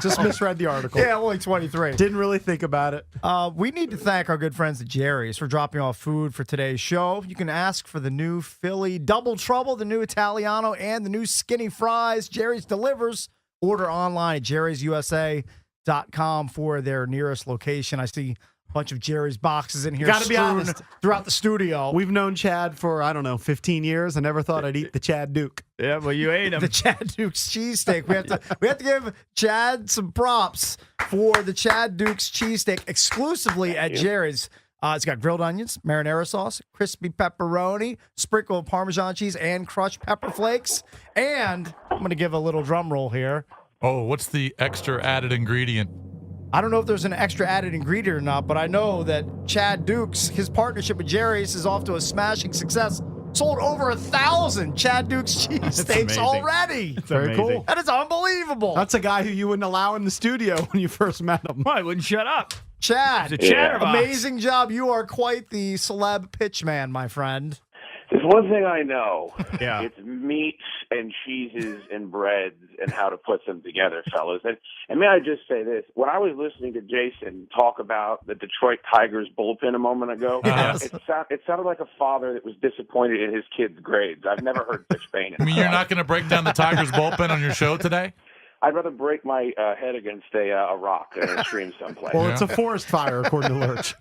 Just misread the article. Yeah, only 23. Didn't really think about it. We need to thank our good friends at Jerry's for dropping off food for today's show. You can ask for the new Philly Double Trouble, the new Italiano, and the new Skinny Fries. Jerry's delivers. Order online at jerry'susa.com for their nearest location. I see a bunch of Jerry's boxes in here Gotta be strewn honest. throughout the studio. We've known Chad for, 15 years. I never thought I'd eat the Chad Duke. Yeah, well, you ate him. The Chad Duke's cheesesteak. We have to give Chad some props for the Chad Duke's cheesesteak exclusively at Jerry's. It's got grilled onions, marinara sauce, crispy pepperoni, sprinkle of Parmesan cheese, and crushed pepper flakes. And I'm going to give a little drum roll here. Oh, what's the extra added ingredient? I don't know if there's an extra added ingredient or not, but I know that Chad Duke's, his partnership with Jerry's is off to a smashing success. Sold over 1,000 Chad Duke's cheesesteaks already. Very cool. That is unbelievable. That's a guy who you wouldn't allow in the studio when you first met him. Well, I wouldn't shut up. Chad, It's a chatterbox. amazing job. You are quite the celeb pitch man, my friend. There's one thing I know. Yeah. It's meats and cheeses and breads and how to put them together, fellas. And may I just say this? When I was listening to Jason talk about the Detroit Tigers bullpen a moment ago, Yes. it sounded like a father that was disappointed in his kid's grades. I've never heard such pain. I mean, you're not going to break down the Tigers bullpen on your show today? I'd rather break my head against a rock than a stream someplace. Well, it's a forest fire, according to Lurch.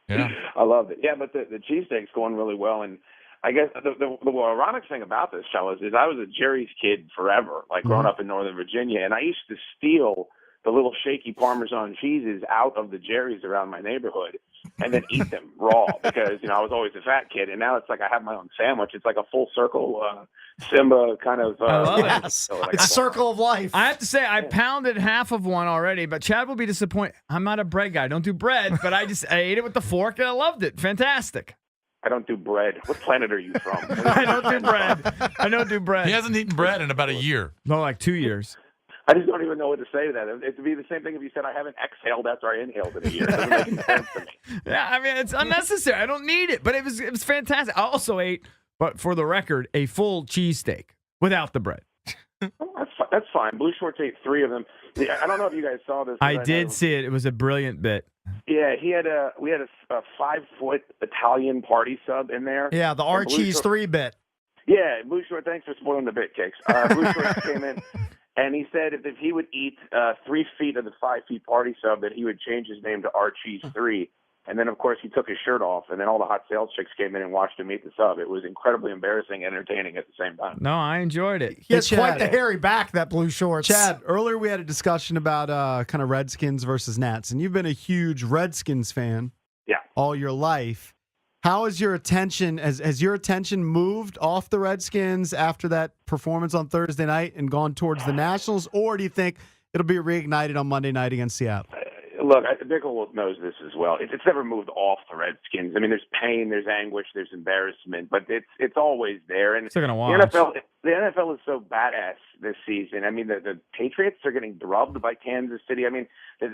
Yeah. I loved it. Yeah, but the cheesesteak's going really well. And I guess the ironic thing about this, fellas, is I was a Jerry's kid forever, like growing up in Northern Virginia, and I used to steal the little shaky Parmesan cheeses out of the Jerry's around my neighborhood and then eat them raw because, I was always a fat kid. And now it's like I have my own sandwich. It's like a full circle Simba kind of. Yes. It's a circle of life. I have to say, I pounded half of one already, but Chad will be disappointed. I'm not a bread guy. I don't do bread, but I ate it with the fork and I loved it. Fantastic. I don't do bread. What planet are you from? I don't do bread. I don't do bread. He hasn't eaten bread in about a year. No, like 2 years. I just don't even know what to say to that. It'd be the same thing if you said I haven't exhaled after I inhaled in a year. It doesn't make any sense to me. Yeah, I mean, it's unnecessary. I don't need it, but it was fantastic. I also ate, but for the record, a full cheesesteak without the bread. That's fine. Blue Shorts ate 3 of them. I don't know if you guys saw this. I did see it. It was a brilliant bit. Yeah, we had a 5-foot Italian party sub in there. Yeah, the Archie's 3-bit. Yeah, Blue Short. Thanks for spoiling the bit, Cakes. Blue Short came in, and he said if he would eat 3 feet of the 5 feet party sub, that he would change his name to Archie's 3. And then, of course, he took his shirt off, and then all the hot sales chicks came in and watched him eat the sub. It was incredibly embarrassing and entertaining at the same time. No, I enjoyed it. He has Hey, quite Chad. the hairy back, that Blue Shorts. Chad, earlier we had a discussion about kind of Redskins versus Nats, and you've been a huge Redskins fan all your life. How has your attention, has your attention moved off the Redskins after that performance on Thursday night and gone towards the Nationals, or do you think it'll be reignited on Monday night against Seattle? Look, Bickle knows this as well. It's never moved off the Redskins. I mean, there's pain, there's anguish, there's embarrassment, but it's always there. And Still gonna watch. the NFL is so badass this season. I mean, the Patriots are getting drubbed by Kansas City. I mean,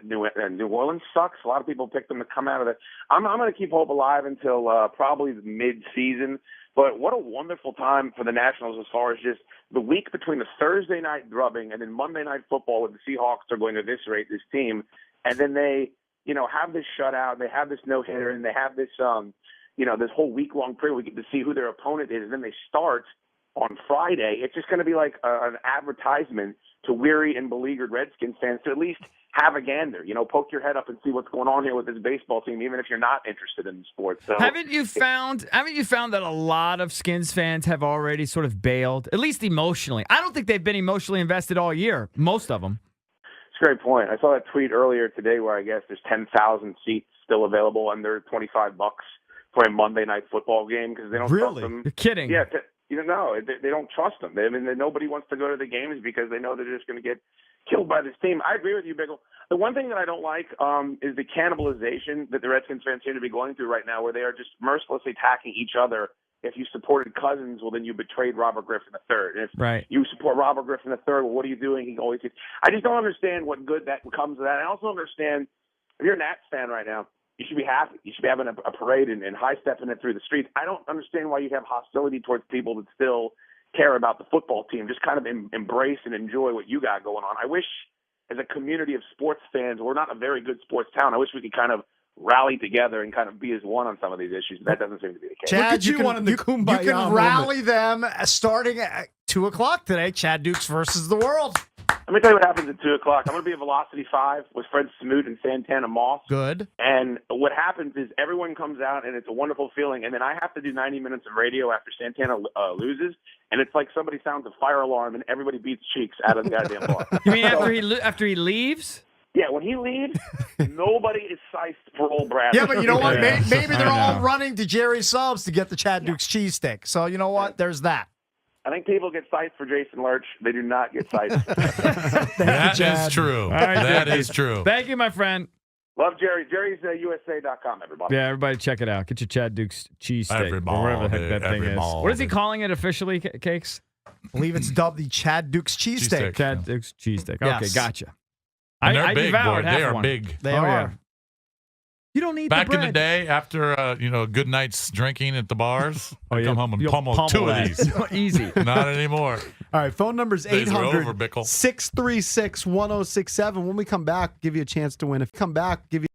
New Orleans sucks. A lot of people picked them to come out of it. I'm going to keep hope alive until probably the mid-season. But what a wonderful time for the Nationals as far as just the week between the Thursday night drubbing and then Monday Night Football where the Seahawks are going to eviscerate this team. And then they, have this shutout, they have this no-hitter, and they have this, this whole week-long period. We get to see who their opponent is, and then they start on Friday. It's just going to be like an advertisement to weary and beleaguered Redskins fans to at least have a gander. Poke your head up and see what's going on here with this baseball team, even if you're not interested in the sport. So Haven't you found that a lot of Skins fans have already sort of bailed, at least emotionally? I don't think they've been emotionally invested all year, most of them. It's a great point. I saw that tweet earlier today where I guess there's 10,000 seats still available under $25 for a Monday Night Football game because they don't trust them. You're kidding. Yeah, no, they don't trust them. I mean, nobody wants to go to the games because they know they're just going to get killed by this team. I agree with you, Bickle. The one thing that I don't like is the cannibalization that the Redskins fans seem to be going through right now, where they are just mercilessly attacking each other. If you supported Cousins, well, then you betrayed Robert Griffin III. And if you support Robert Griffin III, well, what are you doing? He always gets. I just don't understand what good that comes of that. I also understand if you're a Nats fan right now, you should be happy. You should be having a parade and high-stepping it through the streets. I don't understand why you have hostility towards people that still care about the football team. Just kind of embrace and enjoy what you got going on. I wish as a community of sports fans, we're not a very good sports town. I wish we could kind of rally together and kind of be as one on some of these issues, but that doesn't seem to be the case. Chad, Look at you wanting the you kumbaya can moment. rally them starting at 2 o'clock today. Chad Dukes versus the world. Let me tell you what happens at 2 o'clock. I'm going to be at Velocity 5 with Fred Smoot and Santana Moss. Good. And what happens is everyone comes out, and it's a wonderful feeling. And then I have to do 90 minutes of radio after Santana loses, and it's like somebody sounds a fire alarm, and everybody beats cheeks out of the goddamn bar. You mean after he leaves? Yeah, when he leaves, nobody is sized for old Brad. Yeah, but you know what? Yeah. Maybe they're all running to Jerry's Subs to get the Chad Dukes cheesesteak. So you know what? There's that. I think people get sized for Jason Lurch. They do not get sized. That is true. right, That Dick. is true. Thank you, my friend. Love Jerry. Jerry's USA.com, everybody. Yeah, everybody check it out. Get your Chad Dukes cheesesteak. Every or whatever the heck ball, that thing every is. ball, What is he dude. calling it officially, Cakes? I believe it's dubbed the Chad Dukes cheesesteak. Cheesesteak. Chad Dukes cheesesteak. Yes. Okay, gotcha. And they're I big, devoured boy. half They are one. big. They Oh, are. yeah. You don't need Back the in bread. the day, after a good night's drinking at the bars, Oh, I'd yeah. come home and You'll pummel two that. of these. Easy. Not anymore. All right, phone number's Days are 800 over, Bickle. 636 1067. When we come back, give you a chance to win. If you come back, give you